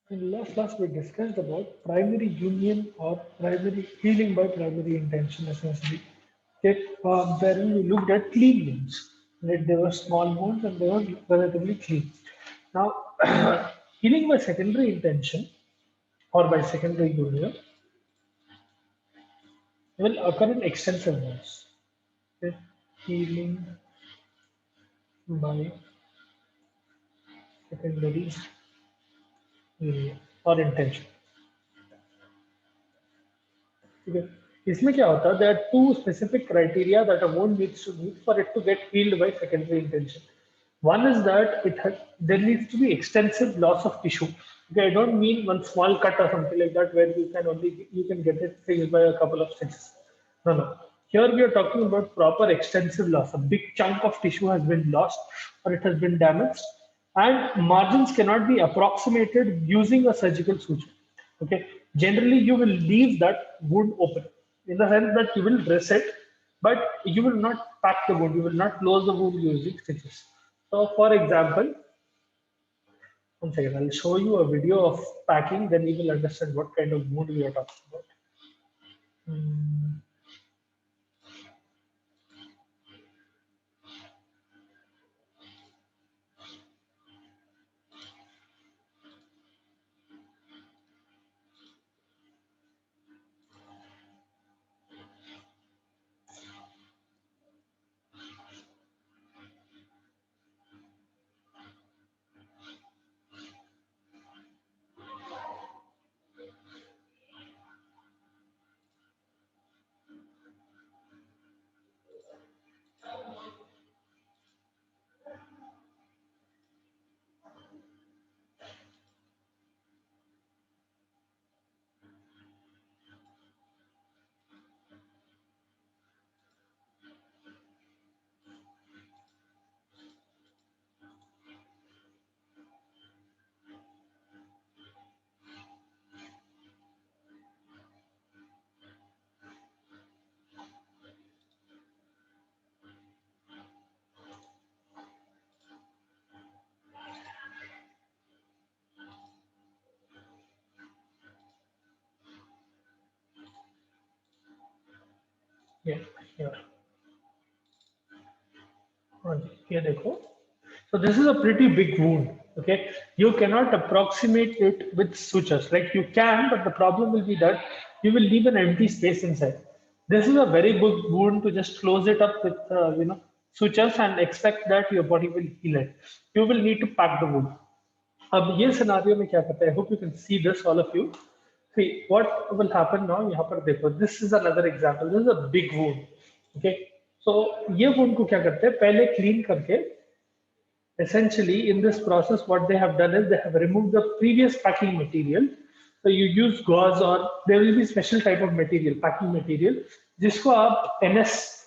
In last class, we discussed about primary union or primary healing by primary intention, essentially. Okay, wherein we looked at clean wounds. Right? They were small wounds and they were relatively clean. Now, healing by secondary intention or by secondary union will occur in extensive wounds. Okay? Healing by secondary union or intention. ठीक है इसमें क्या होता है there are two specific criteria that a wound needs to meet for it to get healed by secondary intention. One is that there needs to be extensive loss of tissue. Okay, I don't mean one small cut or something like that where you can get it fixed by a couple of stitches. No, no. Here we are talking about proper extensive loss. A big chunk of tissue has been lost or it has been damaged, and margins cannot be approximated using a surgical suture. Okay, generally you will leave that wound open in the sense that you will dress it, but you will not pack the wound. You will not close the wound using stitches. So, for example, one second, I'll show you a video of packing. Then you will understand what kind of wound we are talking about. Hmm. Yeah, here. हाँ जी, ये देखो. So this is a pretty big wound. Okay, you cannot approximate it with sutures. Like you can, but the problem will be that you will leave an empty space inside. This is a very big wound to just close it up with sutures and expect that your body will heal it. You will need to pack the wound. अब ये scenario में क्या करता है? I hope you can see this, all of you. See what will happen now. यहाँ पर देखो. This is another example. This is a big wound. Okay. So ये wound को क्या करते हैं? पहले clean करके essentially in this process what they have done is they have removed the previous packing material. So you use gauze or there will be special type of material, packing material, जिसको आप NS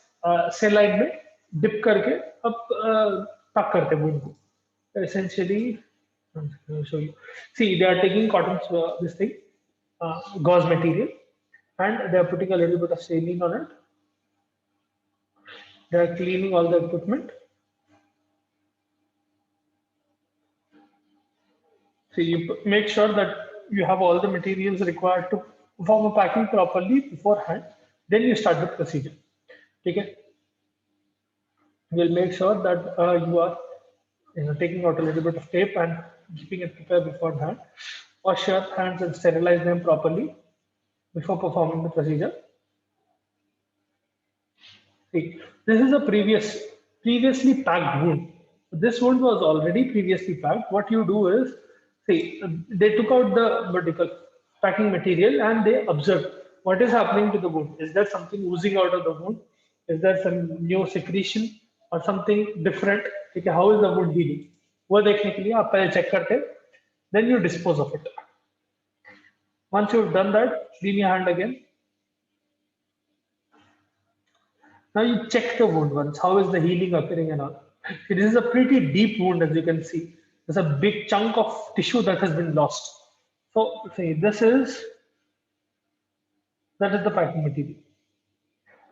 saline में dip करके अब pack करते हैं wound को. Essentially, I'll show you. See, they are taking cotton, this thing, gauze material, and they are putting a little bit of saline on it. They are cleaning all the equipment. So you make sure that you have all the materials required to perform a packing properly beforehand. Then you start the procedure. Okay? You'll make sure that you are taking out a little bit of tape and keeping it prepared beforehand. Wash your hands and sterilize them properly before performing the procedure. See, this is a previously packed wound. This wound was already previously packed. What you do is, see, they took out the vertical packing material and they observed what is happening to the wound. Is there something oozing out of the wound? Is there some new secretion or something different? Okay, how is the wound healing? वो देखने के लिए आप पहले check करते हैं, then you dispose of it. Once you've done that, clean your hand again. Now you check the wound once. How is the healing occurring and all? It is a pretty deep wound, as you can see. There's a big chunk of tissue that has been lost. So see, that is the packing material.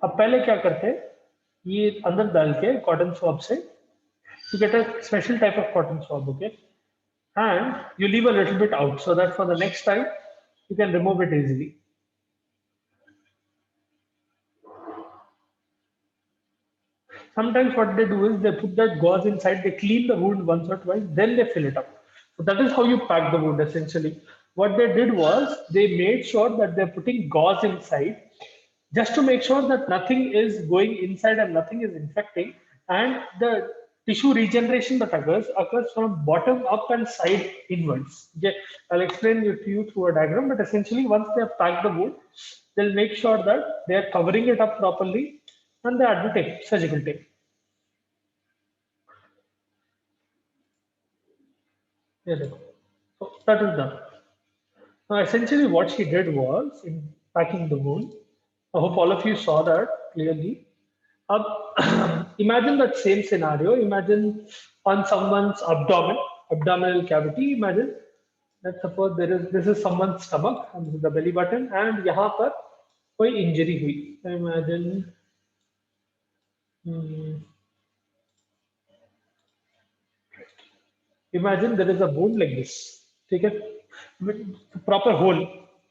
अब पहले क्या करते हैं? ये अंदर डाल के cotton swab से you get a special type of cotton swab, okay? and you leave a little bit out so that for the next time you can remove it easily. Sometimes what they do is they put that gauze inside, they clean the wound once or twice, then they fill it up. So that is how you pack the wound essentially. What they did was they made sure that they're putting gauze inside just to make sure that nothing is going inside and nothing is infecting, and the tissue regeneration that occurs from bottom up and side inwards. Okay, I'll explain it to you through a diagram, but essentially once they have packed the wound, they'll make sure that they are covering it up properly and they add the tape, surgical tape. There you go. So that is done. Now, essentially, what she did was in packing the wound. I hope all of you saw that clearly. Imagine that same scenario. Imagine on someone's abdominal cavity. Imagine that suppose this is someone's stomach and this is the belly button, and यहाँ पर कोई injury हुई. So imagine. Imagine there is a wound like this, ठीक है, proper hole.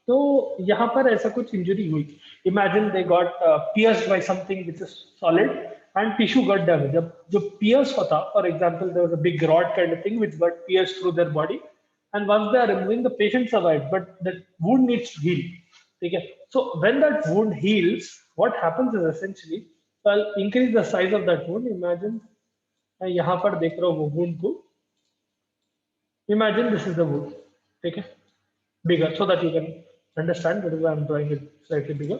तो यहाँ पर ऐसा कुछ इंजरी हुई. Imagine they got pierced by something which is solid and tissue got damaged. जब जो pierce होता, for example, there was a big rod kind of thing which got pierced through their body, and once they are removing, the patient survived, but the wound needs to heal. ठीक है. So when that wound heals, what happens is essentially, so I'll increase the size of that wound. Imagine मैं यहाँ पर देख रहा हूँ वो wound को. Imagine this is the wood, okay, bigger so that you can understand. That is why I'm drawing it slightly bigger.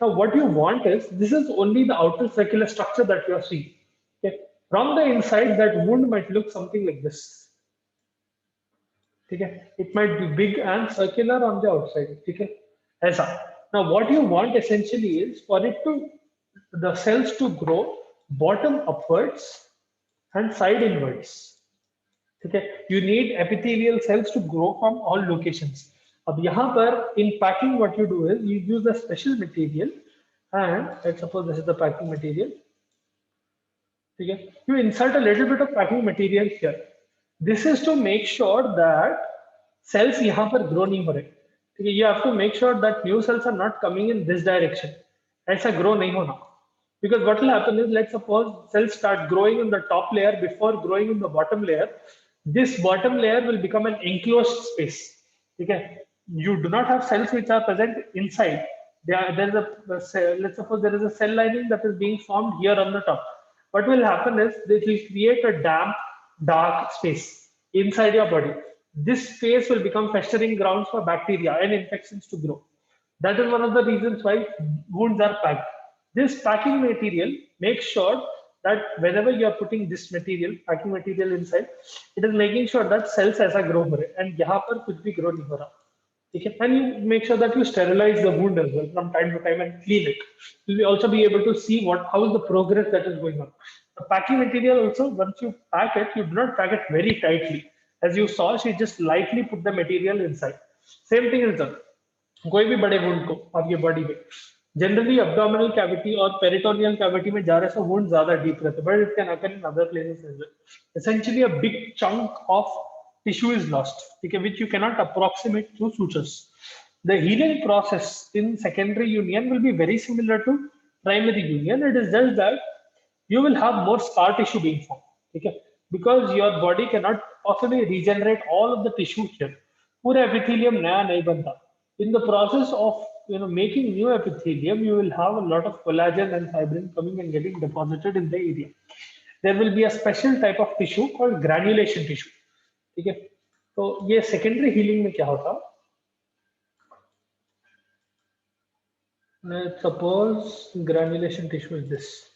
Now, what you want is this is only the outer circular structure that you are seeing. Okay, from the inside, that wound might look something like this. Okay, it might be big and circular on the outside. Okay, aisa. Now, what you want essentially is for it to the cells to grow bottom upwards and side inwards. Okay, you need epithelial cells to grow from all locations. अब यहाँ पर in packing what you do is you use a special material, and let's suppose this is the packing material. Okay, you insert a little bit of packing material here. This is to make sure that cells यहाँ पर grow नहीं हो रहे. Okay, you have to make sure that new cells are not coming in this direction. ऐसा grow नहीं होना. Because what will happen is, let's suppose cells start growing in the top layer before growing in the bottom layer. This bottom layer will become an enclosed space. Okay, you do not have cells which are present inside. There is let's suppose there is a cell lining that is being formed here on the top. What will happen is it will create a damp, dark space inside your body. This space will become festering grounds for bacteria and infections to grow. That is one of the reasons why wounds are packed. This packing material makes sure that whenever you are putting this material, packing material inside, it is making sure that cells ऐसा grow हो रहे and यहाँ पर कुछ भी grow नहीं हो रहा. ठीक है, and you make sure that you sterilize the wound as well from time to time and clean it. You will also be able to see how is the progress that is going on. The packing material also, once you pack it, you do not pack it very tightly. As you saw, she just lightly put the material inside. Same thing is done. कोई भी बड़े wound को आपके body में generally abdominal cavity or peritoneal cavity में जा रहे so wound ज़्यादा deep रहते, but it can occur in other places as well. Essentially, a big chunk of tissue is lost, okay, which you cannot approximate through sutures. The healing process in secondary union will be very similar to primary union. It is just that you will have more scar tissue being formed, okay, because your body cannot possibly regenerate all of the tissue here. पूरा epithelium नया नहीं बनता. In the process of making new epithelium, you will have a lot of collagen and fibrin coming and getting deposited in the area. There will be a special type of tissue called granulation tissue. ठीक है, तो ये secondary healing में क्या होता? Let's suppose granulation tissue is this.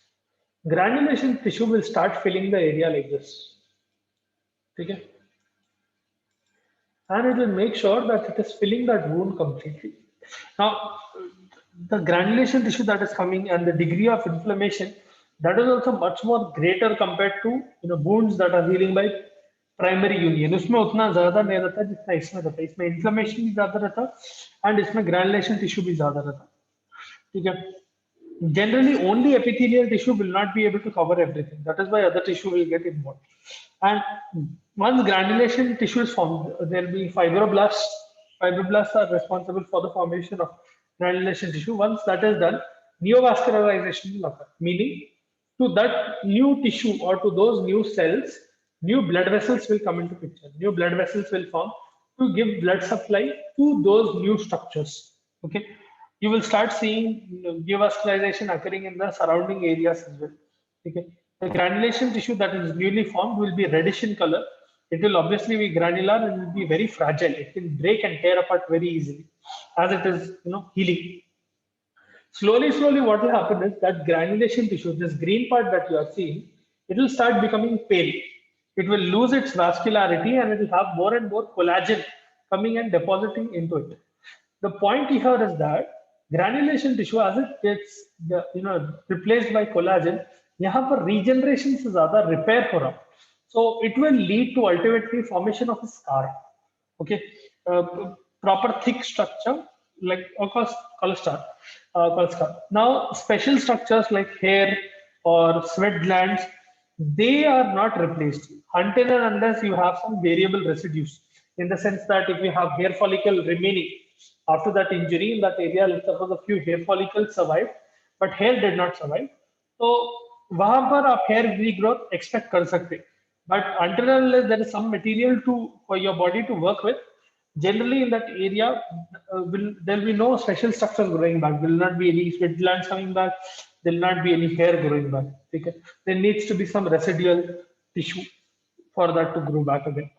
Granulation tissue will start filling the area like this. ठीक है, and it will make sure that it is filling that wound completely. Now, the granulation tissue that is coming and the degree of inflammation, that is also much more greater compared to wounds that are healing by primary union. उसमें उतना ज़्यादा नहीं रहता जितना इसमें रहता है. इसमें inflammation भी ज़्यादा रहता and इसमें granulation tissue भी ज़्यादा रहता. ठीक है. Generally, only epithelial tissue will not be able to cover everything. That is why other tissue will get involved. And once granulation tissue is formed, there will be fibroblasts. Fibroblasts are responsible for the formation of granulation tissue. Once that is done, neovascularization will occur, meaning to that new tissue or to those new cells, new blood vessels will come into picture. New blood vessels will form to give blood supply to those new structures. Okay, you will start seeing neovascularization occurring in the surrounding areas as well. Okay, the granulation tissue that is newly formed will be reddish in color. It will obviously be granular and will be very fragile. It can break and tear apart very easily as it is, healing. Slowly, what will happen is that granulation tissue, this green part that you are seeing, it will start becoming pale. It will lose its vascularity and it will have more and more collagen coming and depositing into it. The point here is that granulation tissue, as it gets replaced by collagen, यहाँ पर regeneration से ज़्यादा repair हो रहा, so it will lead to ultimately formation of a scar. Okay, proper thick structure like cholesterol. Now, special structures like hair or sweat glands, they are not replaced until and unless you have some variable residues. In the sense that if you have hair follicle remaining after that injury in that area, let's suppose a few hair follicles survived, but hair did not survive. तो वहां पर आप hair regrowth expect कर सकते, but until and unless there is some material for your body to work with, generally in that area there will be no special structures growing back. There will not be any sweat glands coming back. There will not be any hair growing back. Okay? There needs to be some residual tissue for that to grow back again.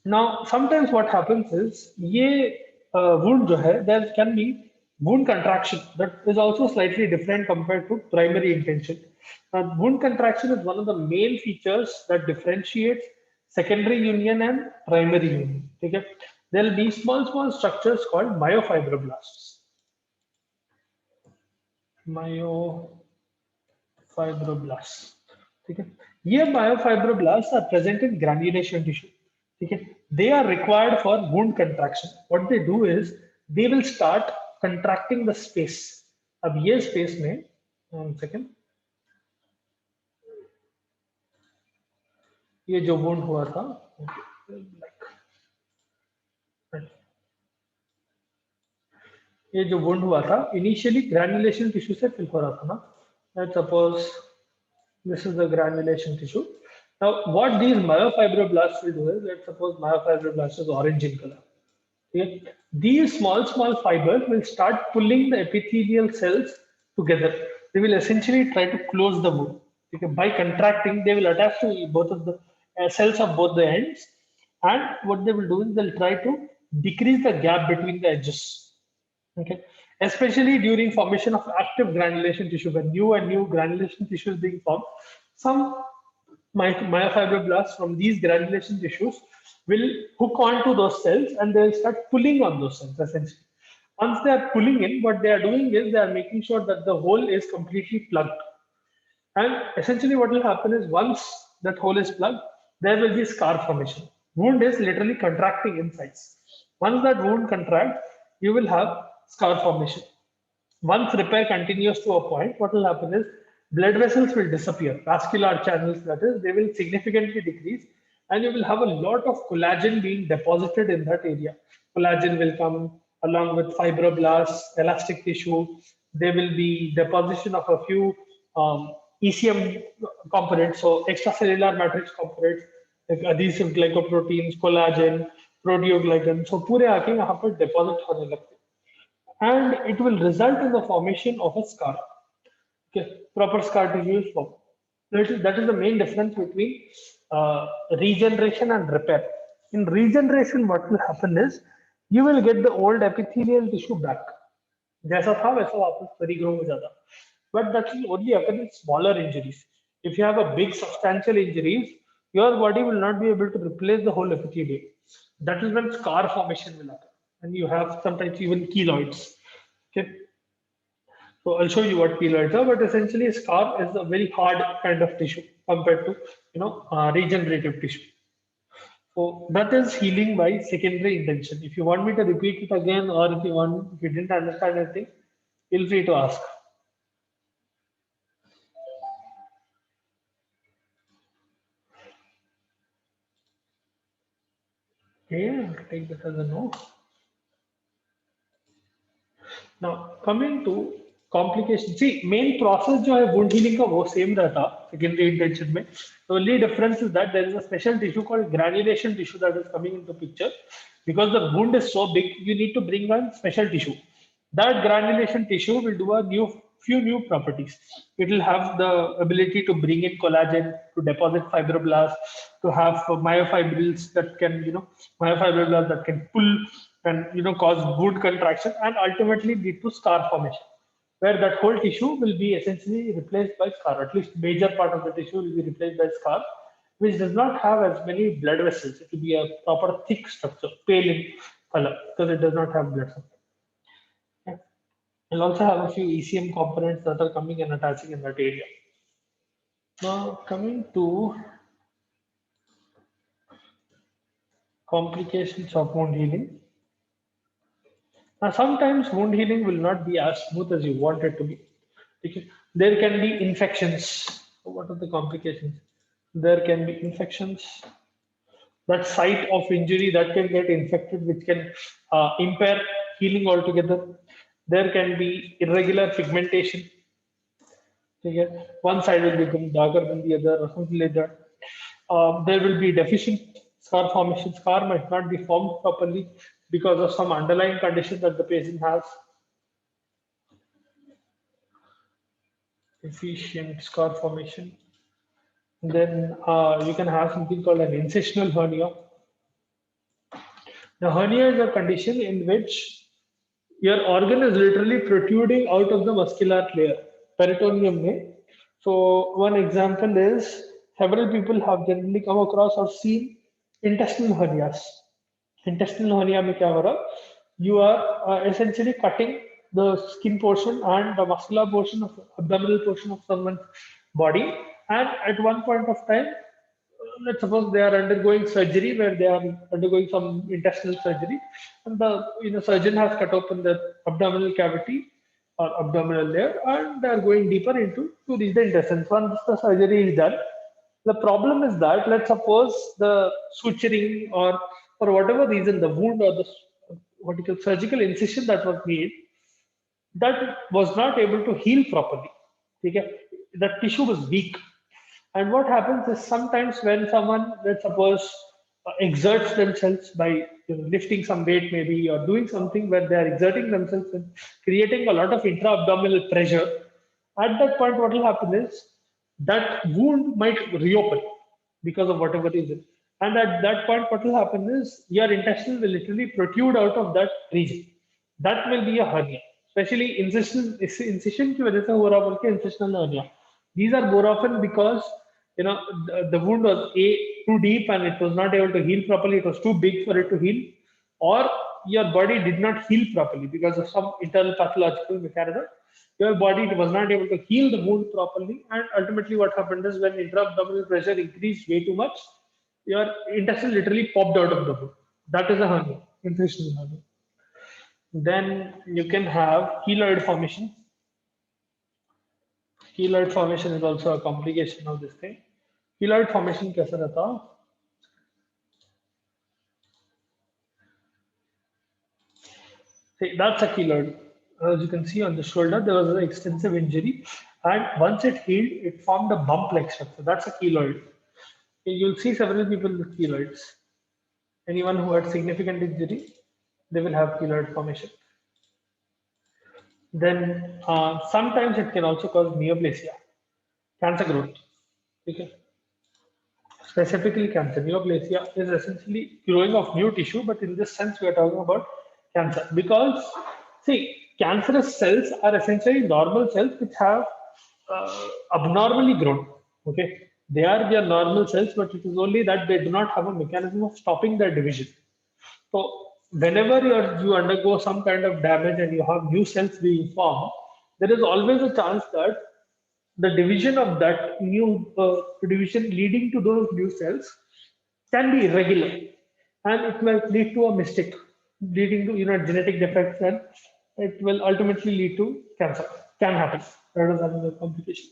Now, sometimes what happens is, wound जो है, there can be wound contraction that is also slightly different compared to primary intention. Now, wound contraction is one of the main features that differentiates secondary union and primary union. Okay? There will be small structures called myofibroblasts. Myofibroblasts. Okay? Here, myofibroblasts are present in granulation tissue. Okay? They are required for wound contraction. What they do is they will start contracting the space. अब ये space में, 1 second, ये जो wound हुआ था, ये जो wound हुआ था, initially granulation tissue से fill हो रहा था ना. Let's suppose this is the granulation tissue. Now, what these myofibroblasts will do is, let's suppose myofibroblasts is orange in color. Okay? These small fibers will start pulling the epithelial cells together. They will essentially try to close the wound. Okay? By contracting, they will attach to both of the cells of both the ends, and what they will do is they'll try to decrease the gap between the edges. Okay, especially during formation of active granulation tissue, when new granulation tissue is being formed, some myofibroblasts from these granulation tissues will hook onto those cells and they will start pulling on those cells essentially. Once they are pulling in, what they are doing is they are making sure that the hole is completely plugged. And essentially what will happen is once that hole is plugged, there will be scar formation. Wound is literally contracting in size. Once that wound contracts, you will have scar formation. Once repair continues to a point, what will happen is blood vessels will disappear, vascular channels, that is, they will significantly decrease, and you will have a lot of collagen being deposited in that area. Collagen will come along with fibroblasts, elastic tissue. There will be deposition of a few ECM components, so extracellular matrix components, like adhesive glycoproteins, collagen, proteoglycan. So पूरे आके यहाँ पर deposit होने लगते हैं. And it will result in the formation of a scar. Okay, proper scar tissue is formed. That is the main difference between regeneration and repair. In regeneration, what will happen is you will get the old epithelial tissue back. जैसा था वैसा वापस regrow हो जाता. But that will only occur in smaller injuries. If you have a big substantial injuries, your body will not be able to replace the whole epithelium. That is when scar formation will occur. And you have sometimes even keloids. Okay, so I'll show you what keloids are, but essentially a scar is a very hard kind of tissue compared to regenerative tissue. So that is healing by secondary intention. If you want me to repeat it again, or if you didn't understand anything, feel free to ask. Okay, I'll take that as a no. Now coming to complications, see main process जो है wound healing का वो same रहता secondary intention में. The only difference is that there is a special tissue called granulation tissue that is coming into picture. Because the wound is so big, you need to bring on special tissue. That granulation tissue will do a few new properties. It will have the ability to bring in collagen, to deposit fibroblasts, to have myofibrils that can, myofibrils that can pull and cause wound contraction and ultimately lead to scar formation, where that whole tissue will be essentially replaced by scar. At least major part of the tissue will be replaced by scar, which does not have as many blood vessels. It will be a proper thick structure, pale in color, because it does not have blood supply. Okay. We'll also have a few ECM components that are coming and attaching in that area. Now, coming to complications of wound healing. Now, sometimes wound healing will not be as smooth as you want it to be. Okay. There can be infections. So what are the complications? There can be infections. That site of injury that can get infected, which can impair healing altogether. There can be irregular pigmentation. Okay. One side will become darker than the other, or something like that. There will be deficient scar formation. Scar might not be formed properly because of some underlying condition that the patient has. Deficient scar formation. Then you can have something called an incisional hernia. The hernia is a condition in which your organ is literally protruding out of the muscular layer, peritoneum में. So one example is several people have generally come across or seen intestinal hernias. Intestinal hernia में क्या हो रहा? You are essentially cutting the skin portion and the muscular portion of abdominal portion of someone's body, and at one point of time, let's suppose they are undergoing surgery where they are undergoing some intestinal surgery, and the surgeon has cut open the abdominal cavity or abdominal layer, and they are going deeper into to reach the intestines. Once the surgery is done, the problem is that, let's suppose the suturing or for whatever reason the wound or the what you call surgical incision that was made, that was not able to heal properly. Okay? The tissue was weak. And what happens is sometimes when someone, let's suppose, exerts themselves by lifting some weight maybe, or doing something where they are exerting themselves and creating a lot of intra-abdominal pressure, at that point what will happen is that wound might reopen because of whatever reason. And at that point what will happen is your intestine will literally protrude out of that region. That will be a hernia, especially incision की वजह से हो रहा बोल के incisional hernia. These are more often because the wound was too deep and it was not able to heal properly. It was too big for it to heal, or your body did not heal properly because of some internal pathological mechanism. Your body was not able to heal the wound properly, and ultimately what happened is when intra-abdominal pressure increased way too much, your intestine literally popped out of the wound. That is a hernia, incisional hernia. Then you can have keloid formation. Keloid formation is also a complication of this thing. Keloid formation कैसा रहता? See, that's a keloid. As you can see on the shoulder, there was an extensive injury, and once it healed, it formed a bump-like structure. That's a keloid. You'll see several people with keloids. Anyone who had significant injury, they will have keloid formation. Then sometimes it can also cause neoplasia, cancer growth. Okay. Specifically cancer. Neoplasia is essentially growing of new tissue, but in this sense, we are talking about cancer because, see, cancerous cells are essentially normal cells which have abnormally grown. Okay, they are their normal cells, but it is only that they do not have a mechanism of stopping their division. So, whenever you undergo some kind of damage and you have new cells being formed, there is always a chance that the division of that new division leading to those new cells can be irregular, and it might lead to a mistake leading to genetic defects, and it will ultimately lead to cancer. Can happen. That is another complication.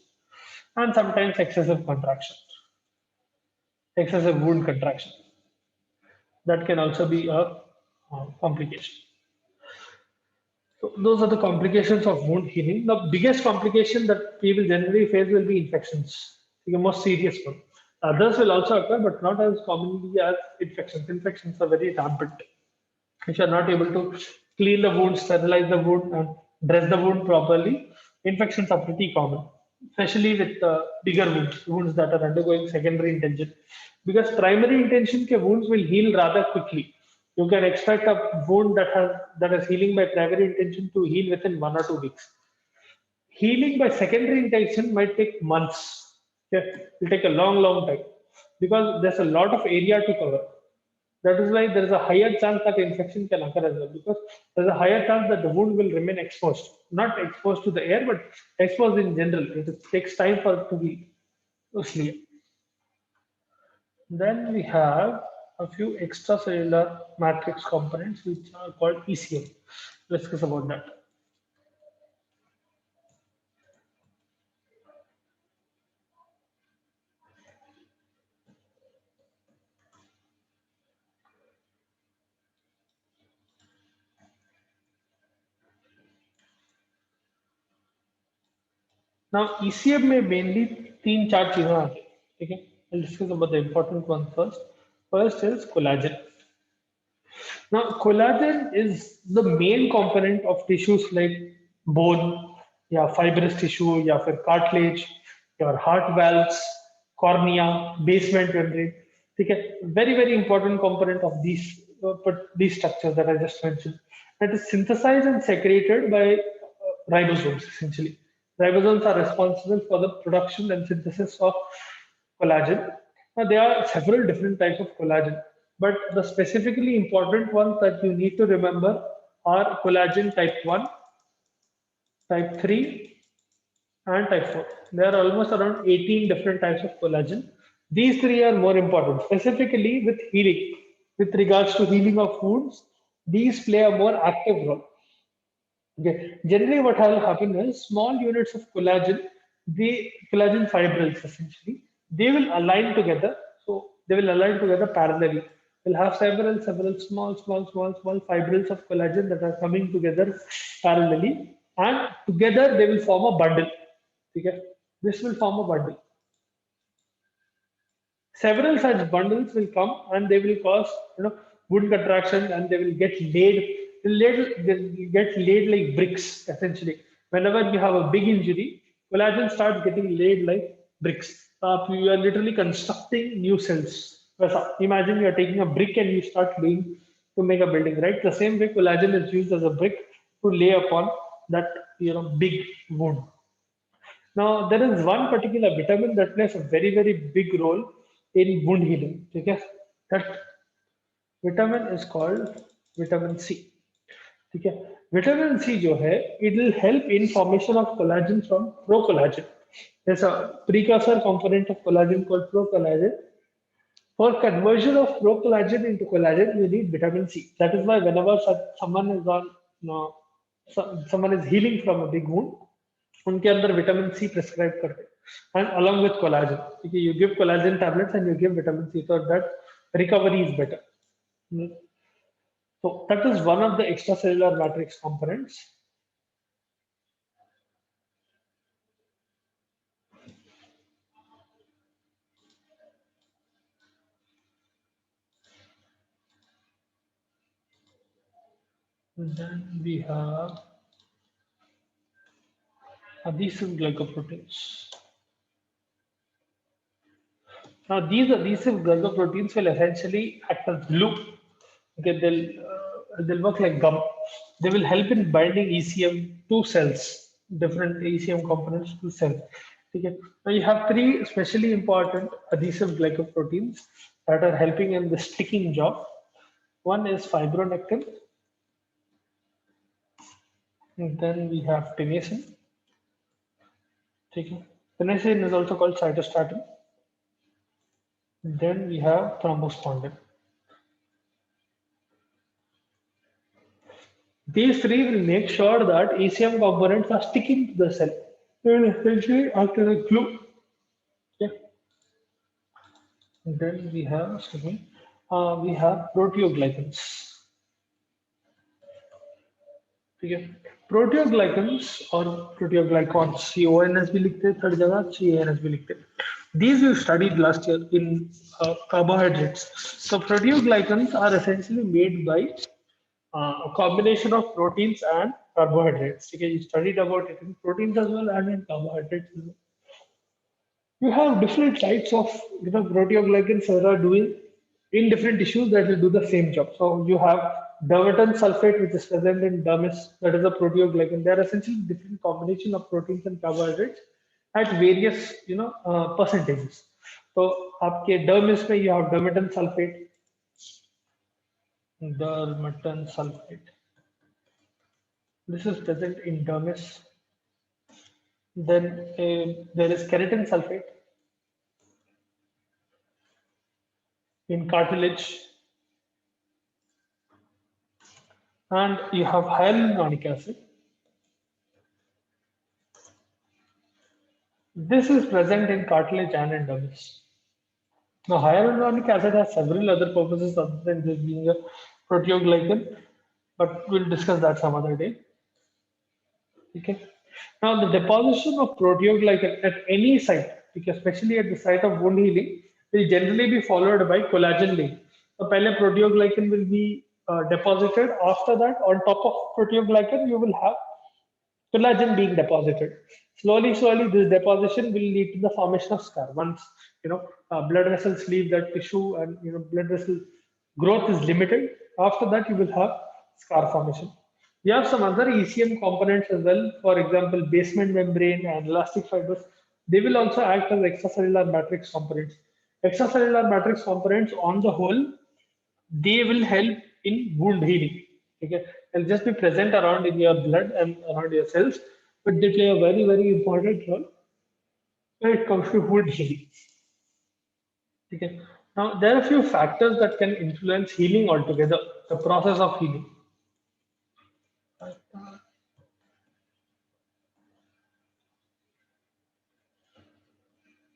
And sometimes excessive contraction, excessive wound contraction. That can also be a complication. So those are the complications of wound healing. The biggest complication that people generally face will be infections, the most serious one. Others will also occur, but not as commonly as infections. Infections are very rampant. If you are not able to clean the wound, sterilize the wound, and dress the wound properly, infections are pretty common, especially with bigger wounds, wounds that are undergoing secondary intention. Because primary intention ke wounds will heal rather quickly. You can expect a wound that is healing by primary intention to heal within 1 or 2 weeks. Healing by secondary intention might take months. Okay? It will take a long, long time because there's a lot of area to cover. That is why there is a higher chance that infection can occur as well, because there's a higher chance that the wound will remain exposed, not exposed to the air, but exposed in general. It takes time for it to be clear. Then we have a few extracellular matrix components which are called ECM. Let's discuss about that. Now ECM में mainly तीन चार चीजें आती हैं, ठीक है? I'll discuss about the important one first. First is collagen. Now, collagen is the main component of tissues like bone, yeah, fibrous tissue, yeah, for cartilage, your heart valves, cornea, basement membrane. Okay, very very important component of these structures that I just mentioned. That is synthesized and secreted by ribosomes essentially. Ribosomes are responsible for the production and synthesis of collagen. Now, there are several different types of collagen, but the specifically important ones that you need to remember are collagen type 1, type 3, and type 4. There are almost around 18 different types of collagen. These three are more important, specifically with healing. With regards to healing of wounds, these play a more active role. Okay. Generally, what will happen is small units of collagen, the collagen fibrils essentially, they will align together. So they will align together parallelly. We'll have several small fibrils of collagen that are coming together parallelly, and together they will form a bundle. Okay. This will form a bundle. Several such bundles will come and they will cause wound contraction and they will get they'll get laid like bricks essentially. Whenever you have a big injury, collagen starts getting laid like bricks. You are literally constructing new cells. Imagine you are taking a brick and you start laying to make a building, right? The same way collagen is used as a brick to lay upon that big wound. Now, there is one particular vitamin that plays a very, very big role in wound healing. Okay? That vitamin is called vitamin C. Okay? Vitamin C जो है, it will help in formation of collagen from procollagen. There's a precursor component of collagen called procollagen. For conversion of procollagen into collagen, you need vitamin C. That is why whenever someone is someone is healing from a big wound, उनके अंदर vitamin C prescribe करते हैं and along with collagen, ठीक है, you give collagen tablets and you give vitamin C so that recovery is better. So that is one of the extracellular matrix components. And then we have adhesive glycoproteins. Now these adhesive glycoproteins will essentially act as glue. Okay, they'll work like gum. They will help in binding ECM to cells, different ECM components to cells. Okay. Now you have three especially important adhesive glycoproteins that are helping in the sticking job. One is fibronectin, and then we have tenacin. Okay. Tenacin is also called cytostatin. Then we have thrombospondin. These three will make sure that ECM components are sticking to the cell. They will essentially act as a glue. Okay. And then we have We have proteoglycans. ठीक है, proteoglycans और proteoglycans, CONS भी लिखते हैं third जगह, CANS भी लिखते हैं. These you studied last year in carbohydrates. So proteoglycans are essentially made by a combination of proteins and carbohydrates. Okay, you studied about it in proteins as well and in carbohydrates as well. You have different types of proteoglycans that are doing in different tissues that will do the same job. So you have dermatan sulfate, which is present in dermis, that is a proteoglycan. They are essentially different combination of proteins and carbohydrates at various percentages. So आपके dermis में you have dermatan sulfate. This is present in dermis. Then there is keratin sulfate in cartilage, and you have hyaluronic acid. This is present in cartilage and in dermis. Now, hyaluronic acid has several other purposes other than just being a proteoglycan, but we'll discuss that some other day. Okay. Now, the deposition of proteoglycan at any site, because especially at the site of wound healing, will generally be followed by collagen link. So, पहले proteoglycan will be deposited. After that, on top of proteoglycan, you will have collagen being deposited. Slowly, this deposition will lead to the formation of scar. Once blood vessels leave that tissue and blood vessel growth is limited, after that you will have scar formation. You have some other ECM components as well. For example, basement membrane and elastic fibers. They will also act as extracellular matrix components. Extracellular matrix components, on the whole, they will help in wound healing. Okay, they'll just be present around in your blood and around your cells, but they play a very, very important role when it comes to wound healing. Okay. Now, there are a few factors that can influence healing altogether, the process of healing.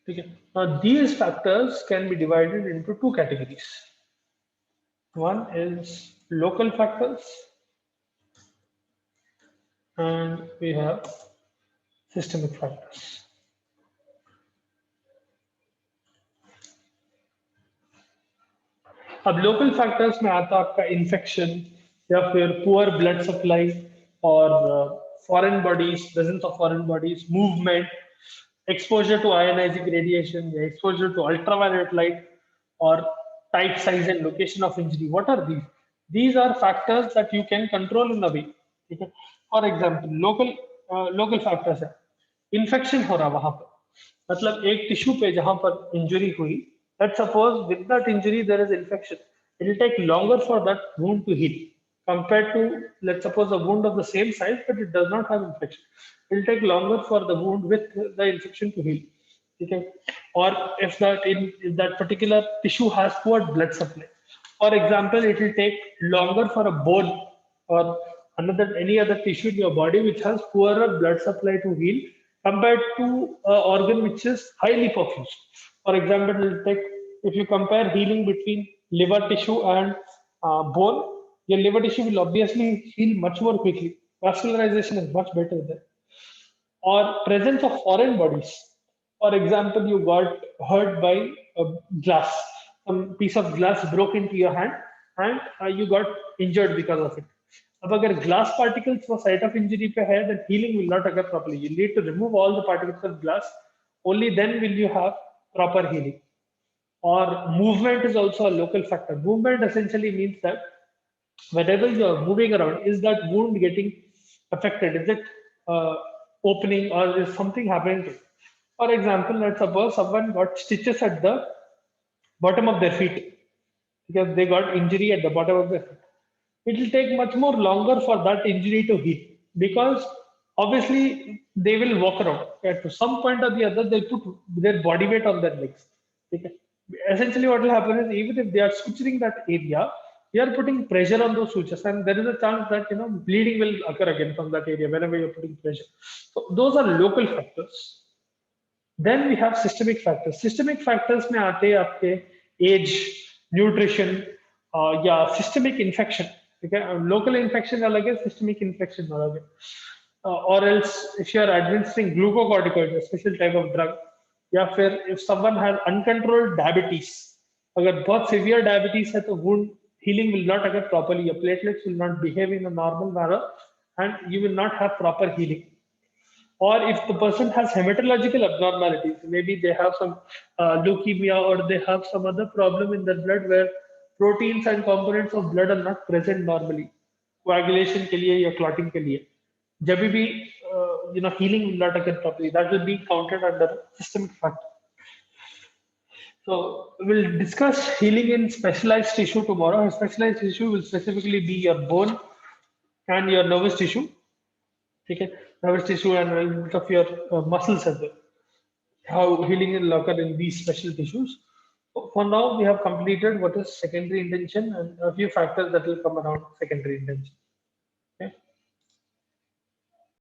Okay. Now, these factors can be divided into two categories. One is local factors, and we have systemic factors. अब local factors में आता आपका infection या फिर poor blood supply और foreign bodies, presence of foreign bodies, movement, exposure to ionizing radiation, exposure to ultraviolet light, or type, size, and location of injury. What are these? These are factors that you can control in a way. Okay? For example, local factors है, infection हो रहा वहां पर, मतलब एक tissue पे जहां पर इंजरी हुई, let's suppose with that injury there is infection, it will take longer for that wound to heal compared to, let's suppose, a wound of the same size but it does not have infection. It will take longer for the wound with the infection to heal. Okay? Or if that particular tissue has poor blood supply, for example, it will take longer for a bone or any other tissue in your body which has poorer blood supply to heal compared to an organ which is highly perfused. For example, it will take, if you compare healing between liver tissue and bone, your liver tissue will obviously heal much more quickly. Vascularization is much better there. Or presence of foreign bodies. For example, you got hurt by a glass. Some piece of glass broke into your hand and you got injured because of it. अब अगर glass particles वो site of injury पे है, then healing will not occur properly. You need to remove all the particles of glass. Only then will you have proper healing. Or movement is also a local factor. Movement essentially means that whenever you are moving around, is that wound getting affected? Is it opening or is something happening to it? For example, let's suppose someone got stitches at the bottom of their feet because they got injury at the bottom of their foot. It will take much more longer for that injury to heal because obviously they will walk around. Okay? To some point or the other, they'll put their body weight on their legs. Okay? Essentially, what will happen is even if they are suturing that area, you are putting pressure on those sutures, and there is a chance that bleeding will occur again from that area whenever you're putting pressure. So those are local factors. Then we have systemic factors. Systemic factors में आते हैं आपके age, nutrition, या systemic infection. ठीक है, local infection अलग है, systemic infection अलग है. Or else if you are administering glucocorticoids, a special type of drug, या फिर if someone has uncontrolled diabetes, अगर बहुत severe diabetes है तो wound healing will not occur properly, your platelets will not behave in a normal manner and you will not have proper healing. Or if the person has hematological abnormalities, maybe they have some leukemia or they have some other problem in their blood where proteins and components of blood are not present normally, coagulation के लिए या clotting के लिए, जब भी healing will not occur properly, that will be counted under systemic factor. So we'll discuss healing in specialized tissue tomorrow. Specialized tissue will specifically be your bone and your nervous tissue. Okay, nervous tissue and a little bit of your muscles as well. How healing will occur in these special tissues. For now, we have completed what is secondary intention and a few factors that will come around secondary intention.